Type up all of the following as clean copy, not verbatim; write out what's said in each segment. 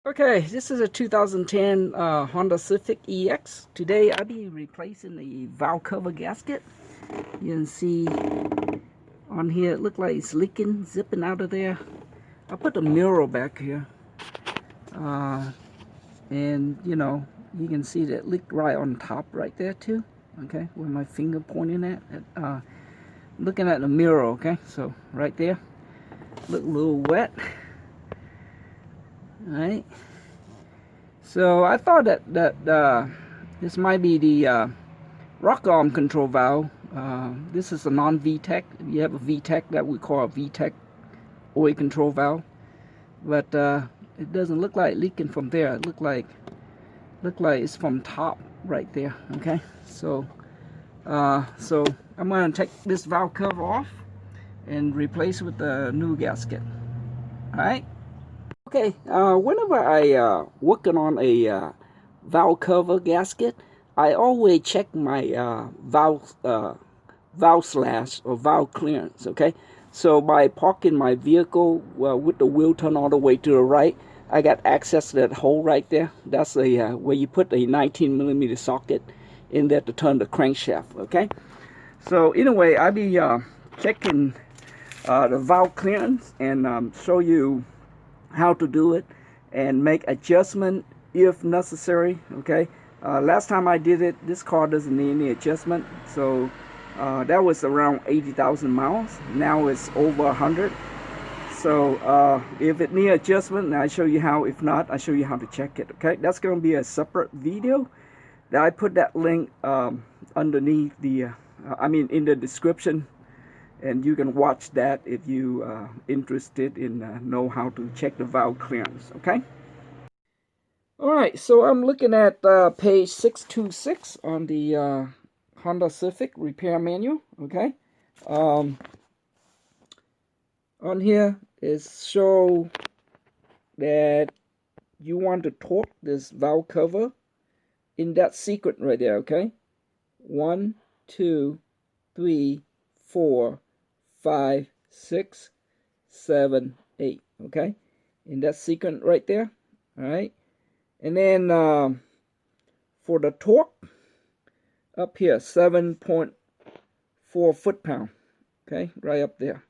Okay, this is a 2010 Honda Civic EX. Today I'll be replacing the valve cover gasket. You can see on here it looks like it's leaking, zipping out of there. I put the mirror back here. And you can see that leak right on top right there too. Okay, where my finger pointing at. Looking at the mirror, okay? So right there. Look a little wet. Alright. So I thought that this might be the rock arm control valve. This is a non-VTEC. You have a VTEC that we call a VTEC oil control valve, but it doesn't look like leaking from there. It look like it's from top right there. Okay, so I'm going to take this valve cover off and replace it with the new gasket. All right. Okay, whenever I working on a valve cover gasket, I always check my valve slash or valve clearance. Okay, so by parking my vehicle with the wheel turned all the way to the right, I got access to that hole right there. That's a where you put a 19mm socket in there to turn the crankshaft. Okay, so anyway, I'll be checking the valve clearance and show you how to do it and make adjustment if necessary. Okay, last time I did it, this car doesn't need any adjustment, so that was around 80,000 miles. Now it's over 100. So if it needs adjustment, I show you how. If not, I show you how to check it. Okay, that's going to be a separate video. I put that link underneath the in the description, and you can watch that if you interested in know how to check the valve clearance. Okay. All right. So I'm looking at page 626 on the Honda Civic repair manual. Okay. On here is show that you want to torque this valve cover in that sequence right there. Okay. 1, 2, 3, 4, 5, 6, 7, 8. Okay, in that sequence right there. All right, and then for the torque up here, 7.4 foot-pound. Okay, right up there.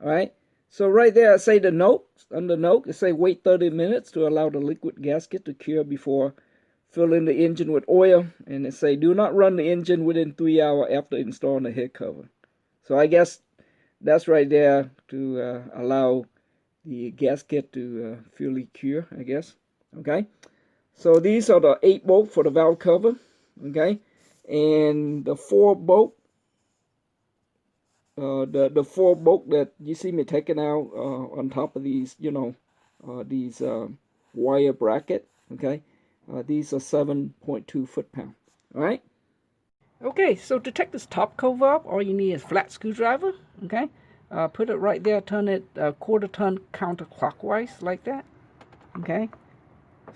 All right, so right there I say the note, under note it say wait 30 minutes to allow the liquid gasket to cure before filling the engine with oil, and it say do not run the engine within 3 hours after installing the head cover. So I guess that's right there to allow the gasket to fully cure, I guess. Okay, so these are the 8 bolt for the valve cover. Okay, and the 4 bolt, the 4 bolt that you see me taking out on top of these, these wire bracket. Okay, these are 7.2 foot-pound. All right. Okay, so to take this top cover up, all you need is a flat screwdriver. Okay, put it right there, turn it a quarter turn counterclockwise like that. Okay,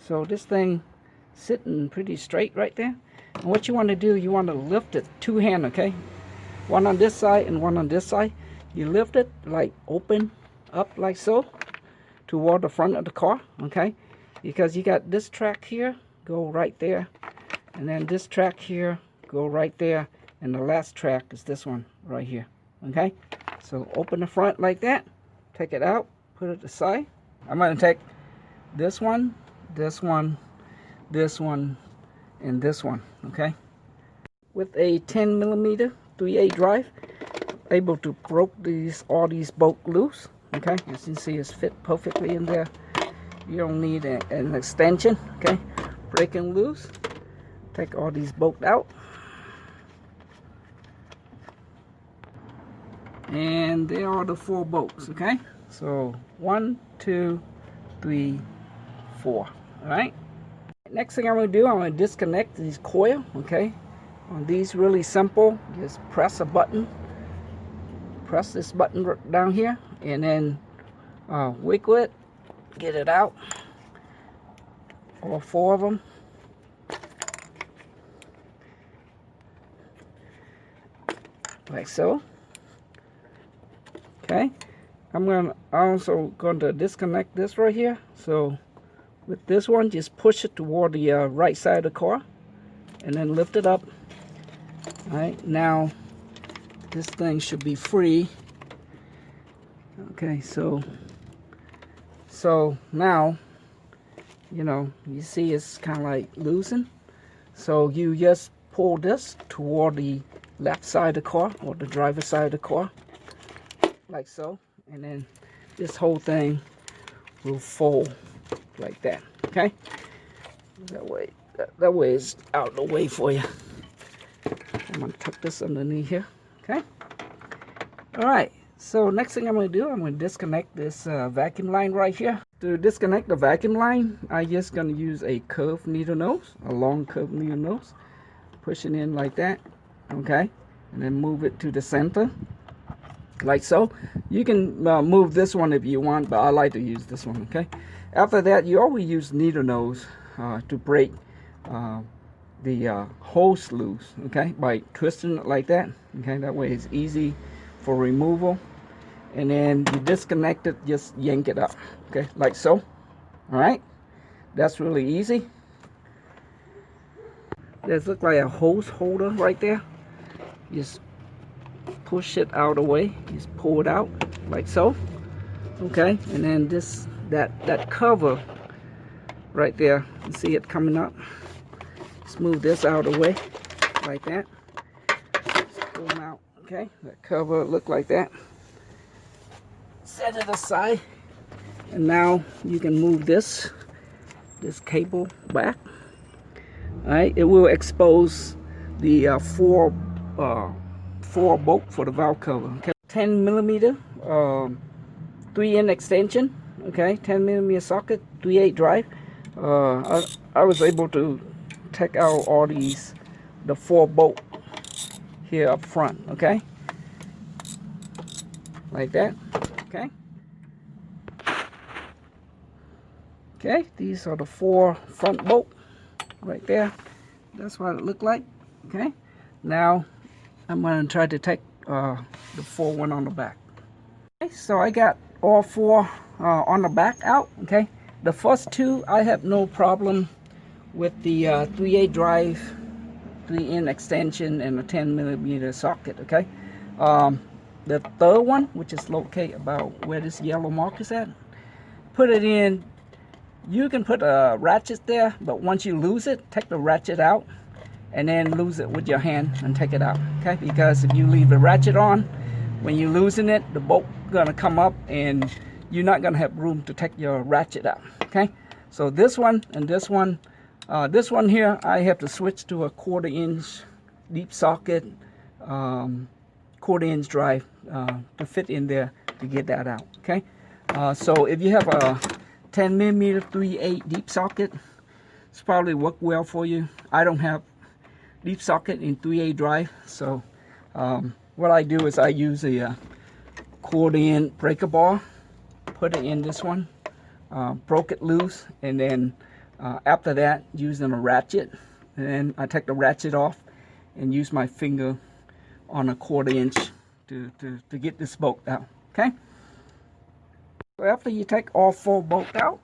so this thing sitting pretty straight right there. And what you want to do, you want to lift it 2 hand. Okay, one on this side and one on this side. You lift it like open up like so toward the front of the car. Okay, because you got this track here, go right there, and then this track here, go right there, and the last track is this one right here. Okay, so open the front like that, take it out, put it aside. I'm going to take this one, this one, this one, and this one. Okay, with a 10mm 3/8 drive, able to broke all these bolts loose. Okay, as you see, it's fit perfectly in there. You don't need an extension. Okay, breaking loose, take all these bolts out. And there are the 4 bolts. Okay, so 1, 2, 3, 4. All right, next thing I'm going to do, I'm going to disconnect these coil. Okay, on these, really simple, just press a button, press this button down here, and then wiggle it, get it out, all 4 of them. Like so. Okay, I'm also going to disconnect this right here. So with this one, just push it toward the right side of the car and then lift it up. All right, now this thing should be free. Okay, so now, you know, you see it's kind of like loosen. So you just pull this toward the left side of the car, or the driver's side of the car, like so, and then this whole thing will fold like that. Okay, that way it's out of the way for you. I'm gonna tuck this underneath here. Okay, all right, so next thing I'm gonna do, I'm gonna disconnect this vacuum line right here. To disconnect the vacuum line, I'm just gonna use a curved needle nose, a long curved needle nose, push it in like that. Okay, and then move it to the center like so. You can move this one if you want, but I like to use this one. Okay, after that, you always use needle nose to break the hose loose, okay, by twisting it like that. Okay, that way it's easy for removal. And then you disconnect it, just yank it up, okay, like so. All right, that's really easy. There's look like a hose holder right there. Just push it out of the way, just pull it out like so. Okay, and then this that cover right there, you see it coming up. Just move this out of the way like that. Just pull them out. Okay, that cover look like that. Set it aside, and now you can move this cable back. All right, it will expose the four bolt for the valve cover. Okay, 10 millimeter 3-in extension. Okay, 10 millimeter socket, 3/8 drive. I was able to take out all the 4 bolt here up front. Okay, like that. Okay. Okay, these are the 4 front bolt right there. That's what it looked like. Okay, now I'm going to try to take the 4 one on the back. Okay, so I got all 4 on the back out. Okay, the first 2 I have no problem with the 3/8 drive, 3-in extension, and a 10 millimeter socket. Okay, the third one, which is located about where this yellow mark is at, put it in. You can put a ratchet there, but once you lose it, take the ratchet out and then lose it with your hand and take it out. Okay, because if you leave the ratchet on, when you're losing it, the bolt gonna come up and you're not gonna have room to take your ratchet out. Okay, so this one and this one here, I have to switch to a 1/4 inch deep socket, 1/4 inch drive to fit in there to get that out. Okay, so if you have a 10 millimeter 3/8 deep socket, it's probably work well for you. I don't have deep socket in 3/8 drive, so what I do is I use a 1/4 inch breaker bar, put it in this one, broke it loose, and then after that, using a ratchet, and then I take the ratchet off and use my finger on a 1/4 inch to get this bolt out. Okay, so after you take all 4 bolts out,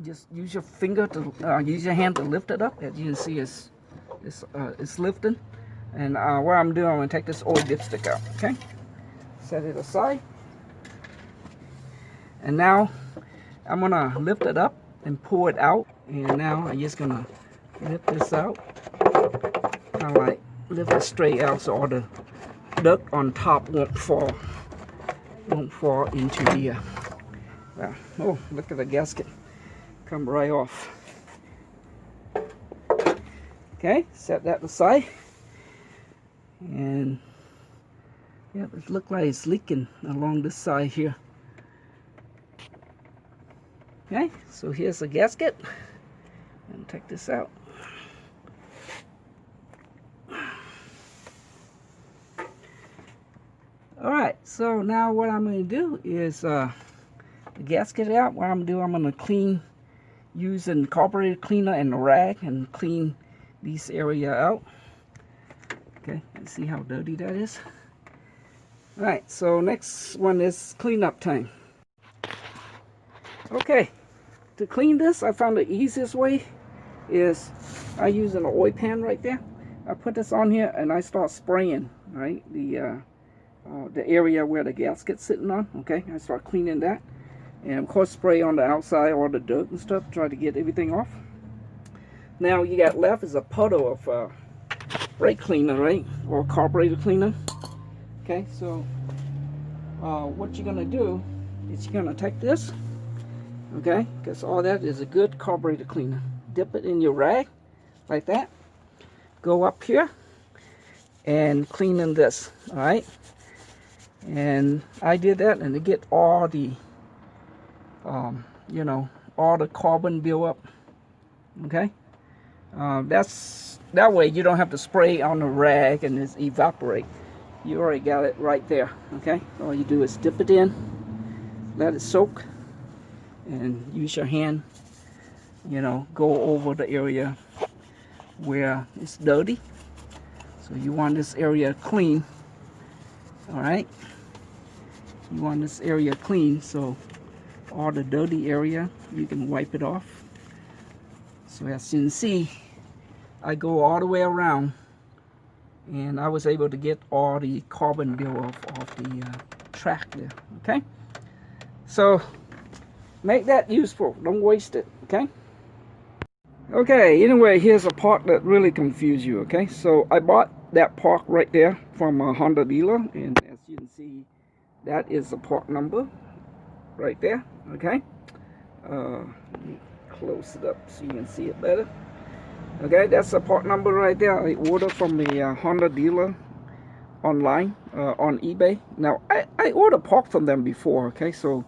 just use your finger to use your hand to lift it up. As you can see, it's lifting. And what I'm doing, I'm gonna take this oil dipstick out. Okay, set it aside, and now I'm gonna lift it up and pull it out. And now I'm just gonna lift this out, kind of like lift it straight out so all the duct on top won't fall into the oh, look at the gasket come right off. Okay, set that aside, and yeah, it looks like it's leaking along this side here. Okay, so here's the gasket, and take this out. Alright, so now what I'm going to do is the gasket out. What I'm going to do, I'm going to clean using carburetor cleaner and a rag and clean this area out. Okay, let's see how dirty that is. Alright, so next one is cleanup time. Okay, to clean this, I found the easiest way is I use an oil pan right there. I put this on here and I start spraying, right, the area where the gasket's sitting on. Okay, I start cleaning that, and of course spray on the outside, all the dirt and stuff, try to get everything off. Now you got left is a puddle of brake cleaner, right, or carburetor cleaner. Okay, so what you're gonna do is you're gonna take this, okay, because all that is a good carburetor cleaner. Dip it in your rag like that. Go up here and clean in this, all right. And I did that, and to get all the you know, all the carbon build up. Okay, that's that way you don't have to spray on the rag and just evaporate. You already got it right there. Okay, all you do is dip it in, let it soak, and use your hand, you know, go over the area where it's dirty. So you want this area clean. All right, you want this area clean, so all the dirty area you can wipe it off. So as you can see, I go all the way around, and I was able to get all the carbon build off the track there. Okay, so make that useful, don't waste it. Okay. Okay, anyway, here's a part that really confused you. Okay, so I bought that part right there from a Honda dealer, and as you can see, that is the part number right there. Okay, let me close it up so you can see it better. Okay, that's the part number right there. I ordered from the Honda dealer online on eBay. Now I ordered parts from them before. Okay, so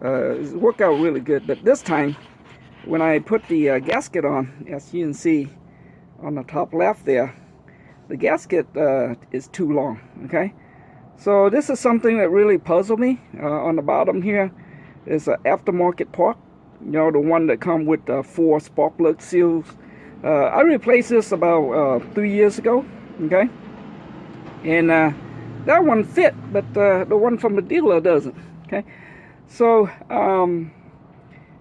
it worked out really good, but this time when I put the gasket on, as you can see on the top left there, the gasket is too long. Okay, so this is something that really puzzled me. On the bottom here is an aftermarket part, you know, the one that come with 4 spark plug seals. I replaced this about 3 years ago. Okay, and that one fit, but the one from the dealer doesn't. Okay, so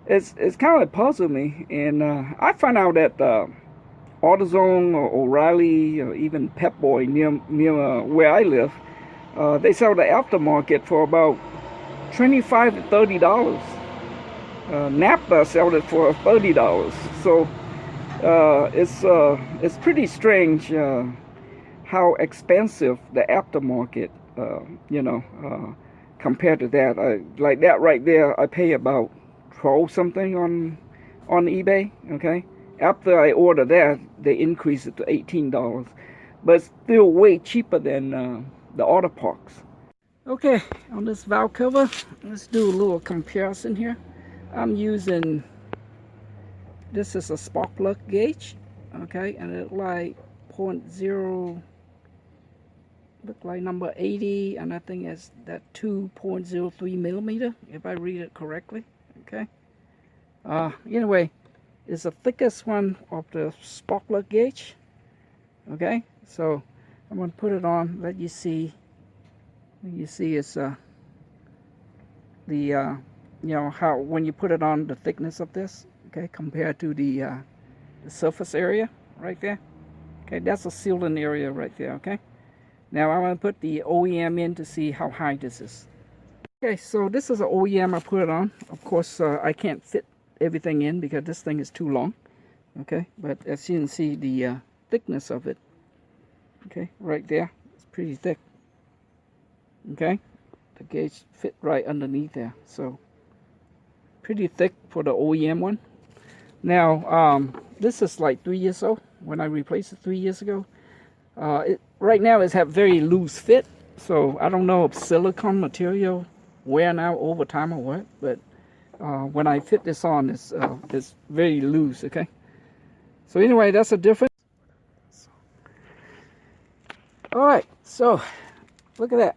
it's kind of puzzled me, and I found out that AutoZone or O'Reilly or even Pep Boy near where I live, they sell the aftermarket for about $25 to $30. Napa sold it for $30. So it's pretty strange how expensive the aftermarket, you know, compared to that. Like that right there, I pay about 12 something on eBay. Okay, after I order that, they increase it to $18, but it's still way cheaper than the auto parts. Okay, on this valve cover, let's do a little comparison here. I'm using, this is a spark plug gauge. Okay, and it like 0.0, look like number 80, and I think it's that 2.03 millimeter, if I read it correctly. Okay, anyway, it's the thickest one of the spark plug gauge. Okay, so I'm going to put it on, let you see. You see it's the you know, how when you put it on, the thickness of this, okay, compared to the surface area right there. Okay, that's a sealing area right there. Okay, now I'm going to put the OEM in to see how high this is. Okay, so this is an OEM I put it on. Of course, I can't fit everything in because this thing is too long. Okay, but as you can see, the thickness of it, okay, right there, it's pretty thick. Okay, the gauge fit right underneath there, so pretty thick for the OEM one. Now, this is like 3 years old. When I replaced it 3 years ago, right now it's have very loose fit, so I don't know if silicone material wearing out over time or what, but when I fit this on, it's very loose. Okay, so anyway, that's a difference. All right, so look at that.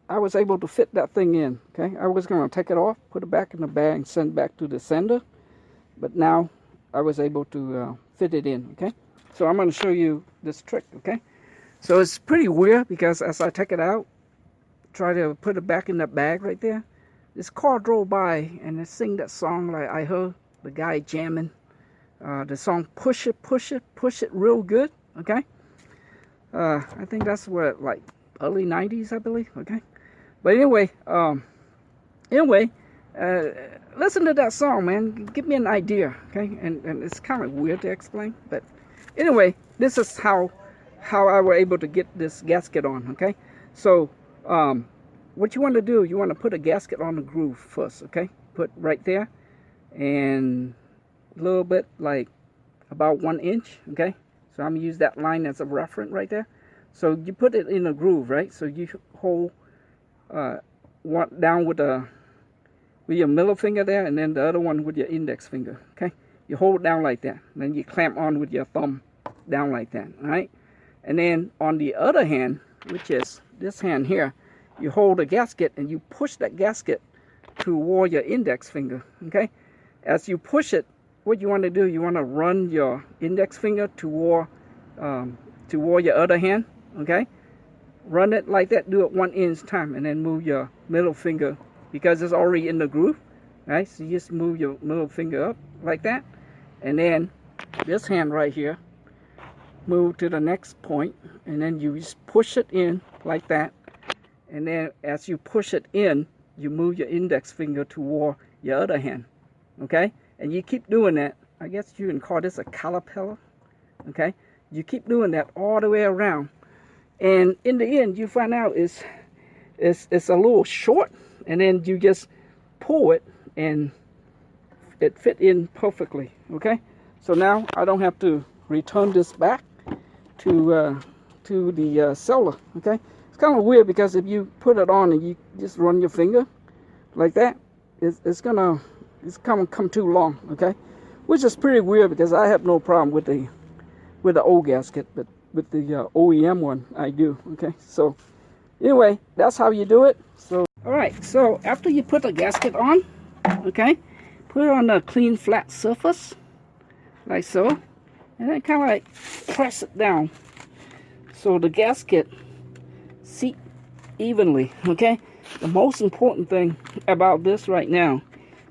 I was able to fit that thing in. Okay, I was going to take it off, put it back in the bag, and send it back to the sender, but now I was able to fit it in. Okay, so I'm going to show you this trick. Okay, so it's pretty weird because as I take it out, try to put it back in that bag right there, this car drove by and it sing that song. Like I heard the guy jamming the song push it, push it, push it real good. Okay, I think that's what, like early 90s, I believe. Okay, but anyway, listen to that song, man. Give me an idea. Okay, and it's kind of weird to explain, but anyway, this is how I were able to get this gasket on. Okay, so what you want to do, you want to put a gasket on the groove first. Okay, put right there, and a little bit, like about 1 inch. Okay, so I'm gonna use that line as a reference right there. So you put it in a groove, right? So you hold one down with your middle finger there, and then the other one with your index finger. Okay, you hold it down like that, and then you clamp on with your thumb down like that. All right, and then on the other hand, which is this hand here, you hold the gasket and you push that gasket toward your index finger. Okay, as you push it, what you want to do, you want to run your index finger toward your other hand. Okay, run it like that, do it 1 inch time, and then move your middle finger, because it's already in the groove, right? So you just move your middle finger up like that, and then this hand right here, move to the next point, and then you just push it in like that, and then as you push it in, you move your index finger toward your other hand. Okay, and you keep doing that. I guess you can call this a caliper. Okay, you keep doing that all the way around, and in the end you find out it's a little short, and then you just pull it and it fit in perfectly. Okay, so now I don't have to return this back to the seller. Okay, it's kind of weird, because if you put it on and you just run your finger like that, it's gonna come too long. Okay, which is pretty weird, because I have no problem with the old gasket, but with the OEM one I do. Okay, so anyway, that's how you do it. So all right, so after you put the gasket on, okay, put it on a clean flat surface like so, and then kind of like press it down so the gasket seat evenly. Okay, the most important thing about this right now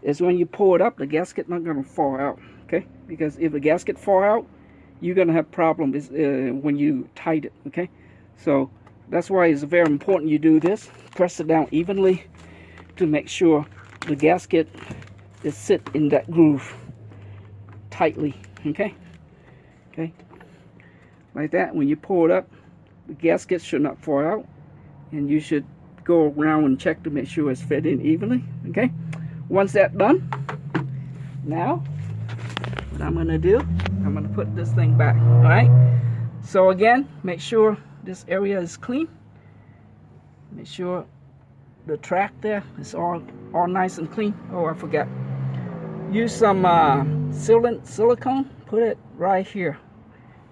is when you pull it up, the gasket not going to fall out. Okay, because if the gasket fall out, you're going to have problems when you tighten it. Okay, so that's why it's very important you do this. Press it down evenly to make sure the gasket is sit in that groove tightly. Okay, like that. When you pull it up, the gasket should not fall out, and you should go around and check to make sure it's fit in evenly. Okay, once that's done, now what I'm gonna do, I'm gonna put this thing back. All right, so again, make sure this area is clean. Make sure the track there is all nice and clean. Oh, I forgot, use some silicone. Put it right here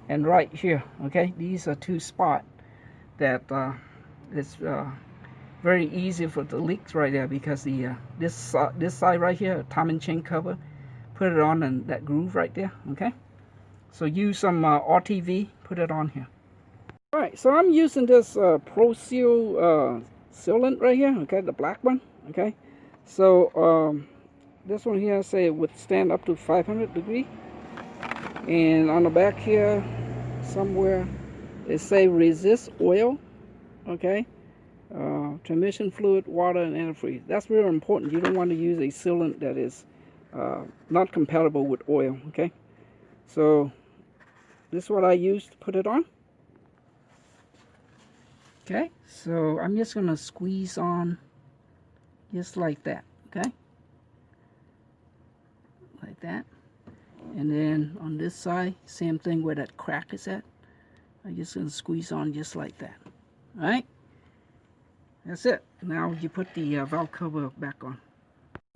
and right here. Okay, these are two spots that it's very easy for the leaks right there, because the this side right here, timing chain cover, put it on in that groove right there. Okay, so use some RTV, put it on here. All right, so I'm using this Pro Seal sealant right here. Okay, the black one. Okay, so this one here say it withstand up to 500 degrees, and on the back here somewhere it say resist oil. Okay, transmission fluid, water, and antifreeze. That's really important. You don't want to use a sealant that is not compatible with oil. Okay, so this is what I use to put it on. Okay, so I'm just gonna squeeze on just like that. Okay, like that, and then on this side, same thing where that crack is at. I'm just gonna squeeze on just like that. All right, that's it. Now you put the valve cover back on.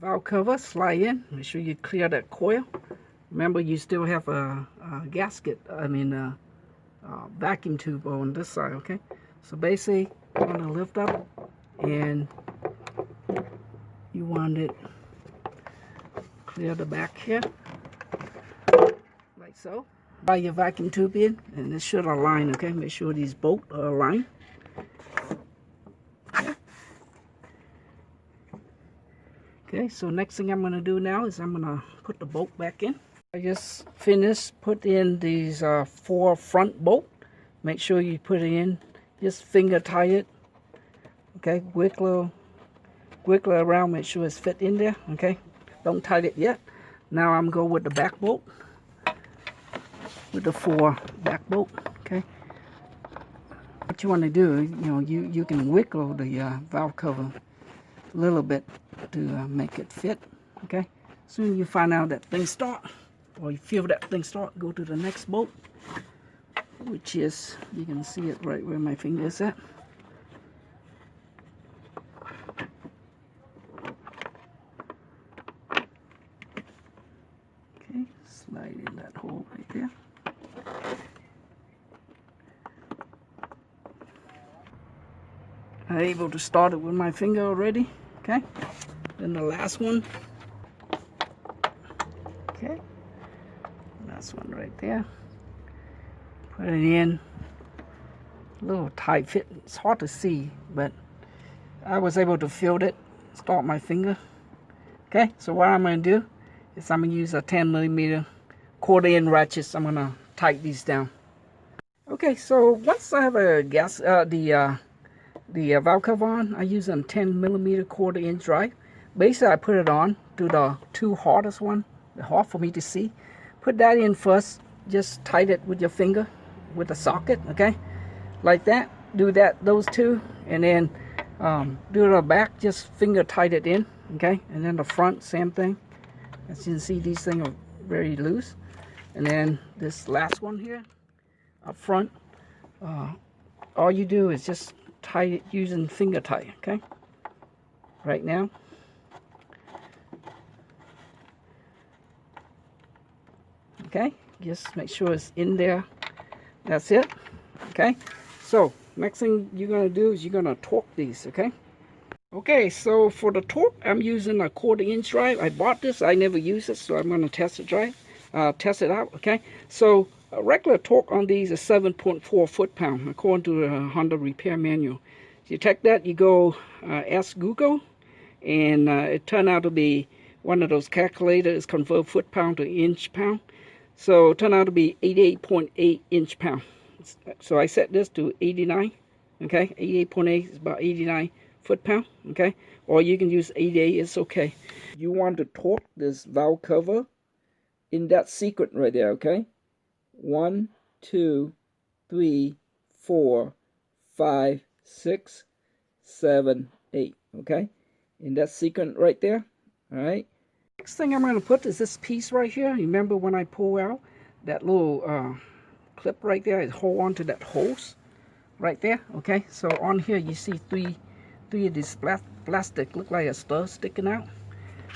Valve cover, slide in. Make sure you clear that coil. Remember, you still have a gasket. I mean, vacuum tube on this side. Okay, so basically, you want to lift up, and you want it clear the back here, like so. Buy your vacuum tube in, and it should align. Okay, make sure these bolts are aligned. so next thing I'm going to do now is I'm going to put the bolt back in. I just finished put in these 4 front bolt. Make sure you put it in, just finger tie it, okay, wiggle around, make sure it's fit in there, okay, don't tie it yet. Now I'm going with the back bolt, with the 4 back bolt, okay. What you want to do, you can wiggle the valve cover a little bit to make it fit, okay. Soon you find out that thing start, or you feel that thing start, go to the next bolt, which is, you can see it right where my finger is at. Okay, slide in that hole right there. I'm able to start it with my finger already, okay. Then the last one, okay, last one right there. Put it in, a little tight fit. It's hard to see, but I was able to feel it, start my finger. Okay, so what I'm going to do is I'm going to use a 10mm 1/4" ratchets. I'm going to tighten these down. Okay, so once I have a the valve cover on, I use a 10mm 1/4" drive. Basically, I put it on to the 2 hardest one, the hard for me to see. Put that in first, just tight it with your finger, with the socket, okay, like that. Do that, those 2, and then do the back, just finger tight it in, okay, and then the front, same thing. As you can see, these things are very loose. And then this last one here, up front, all you do is just tie it using finger tie, okay, right now. Okay, just make sure it's in there. That's it. Okay, so next thing you're going to do is you're going to torque these, okay. Okay, so for the torque, I'm using a 1/4" drive. I bought this, I never use it, so I'm going to test it out, okay. So a regular torque on these is 7.4 foot-pound according to the Honda repair manual. You take that, you go ask Google, and it turned out to be one of those calculators, convert foot-pound to inch-pound. So it turned out to be 88.8 inch-pound. So I set this to 89, okay. 88.8 is about 89 foot-pound, okay. Or you can use 88, it's okay. You want to torque this valve cover in that sequence right there, okay. 1, 2, 3, 4, 5, 6, 7, 8, okay. In that sequence right there, all right. Next thing I'm going to put is this piece right here. Remember when I pull out that little clip right there, it hold on to that hose right there, okay. So on here you see three of these plastic, look like a stud sticking out,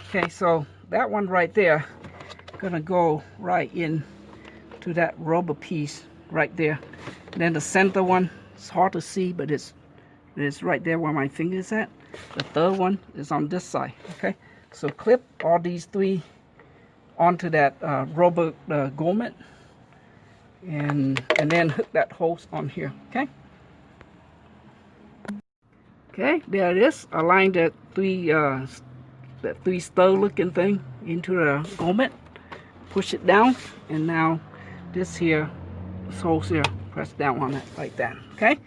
okay. So that one right there gonna go right in to that rubber piece right there. And then the center one, it's hard to see, but it's right there where my finger is at. The third one is on this side, okay. So clip all these 3 onto that rubber grommet, and then hook that hose on here, okay. Okay, there it is. Align that 3 stud looking thing into the grommet. Push it down, and now this here, this hose here, press down on it like that, okay.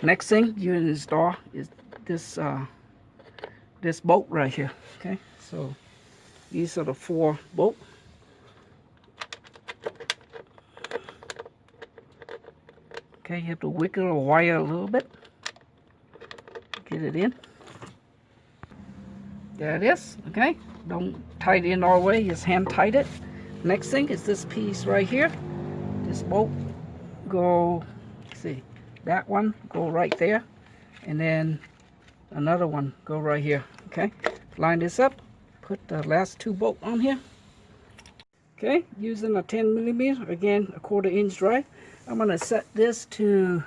Next thing you install is this this bolt right here, okay. So these are the 4 bolts. Okay, you have to wiggle the wire a little bit, get it in. There it is, okay. Don't tie it in all the way, just hand tight it. Next thing is this piece right here. This bolt go, see, that one go right there, and then another one go right here, okay. Line this up, put the last 2 bolts on here. Okay, using a 10mm, again a 1/4" drive. I'm going to set this to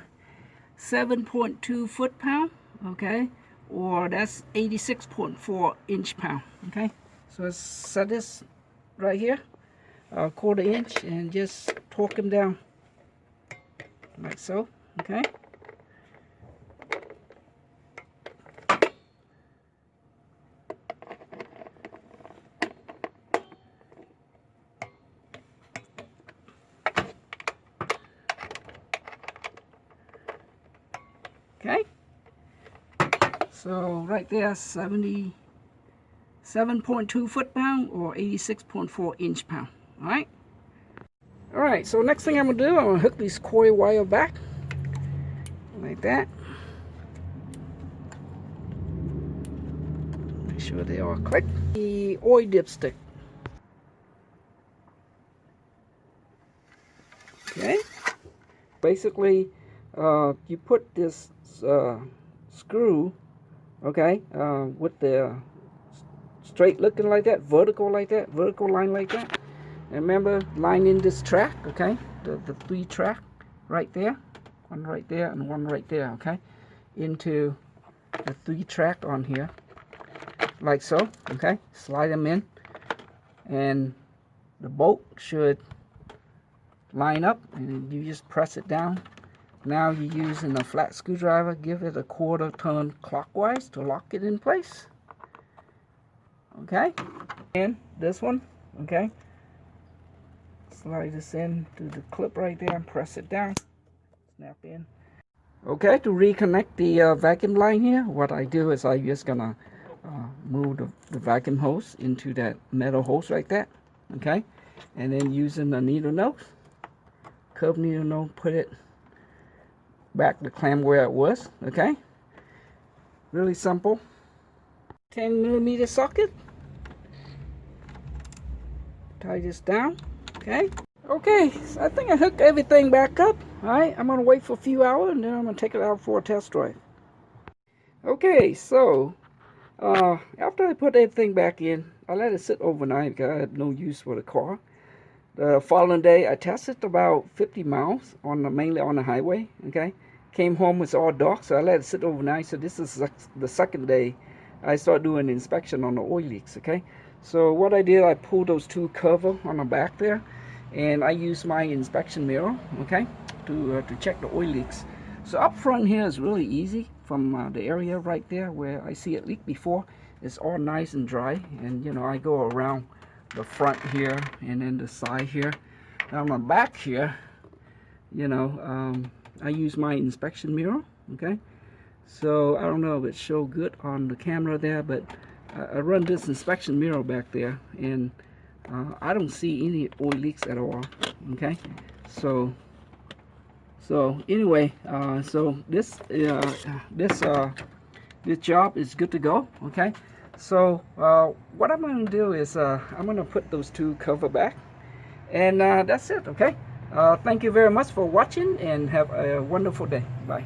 7.2 foot-pound, okay, or that's 86.4 inch-pound, okay. So let's set this right here, 1/4 inch, and just torque them down like so, okay. Okay, so right there, 77.2 foot-pound or 86.4 inch-pound. All right. All right, so next thing I'm gonna do, I'm gonna hook these coil wire back like that. Make sure they are clicked. The oil dipstick. Okay. Basically, you put this screw, okay, with the straight looking like that, vertical like that, vertical line like that. And remember, line in this track, okay, the 3 track right there, one right there and one right there, okay, into the 3 track on here, like so, okay. Slide them in, and the bolt should line up, and you just press it down. Now you're using a flat screwdriver, give it a 1/4 turn clockwise to lock it in place. Okay, and this one, okay, slide this in to the clip right there and press it down, snap in. Okay, to reconnect the vacuum line here, what I do is I'm just gonna move the vacuum hose into that metal hose like that, okay, and then using the needle nose, curved needle nose, put it back the clamp where it was. Okay, really simple. 10mm socket. Tie this down. Okay, so I think I hooked everything back up. All right, I'm gonna wait for a few hours and then I'm gonna take it out for a test drive. Okay, so after I put everything back in, I let it sit overnight because I had no use for the car. The following day, I tested about 50 miles mainly on the highway. Okay, came home, it's all dark, so I let it sit overnight. So this is the second day I started doing the inspection on the oil leaks. Okay, so what I did, I pulled those 2 covers on the back there, and I used my inspection mirror, okay, to check the oil leaks. So up front here is really easy. From the area right there where I see it leak before, it's all nice and dry, and you know, I go around the front here and then the side here. Now on the back here, you know, I use my inspection mirror. Okay, so I don't know if it show good on the camera there, but I run this inspection mirror back there, and I don't see any oil leaks at all. Okay, so anyway, so this job is good to go. Okay, so what I'm going to do is I'm going to put those 2 cover back, and that's it. Okay, thank you very much for watching, and have a wonderful day. Bye.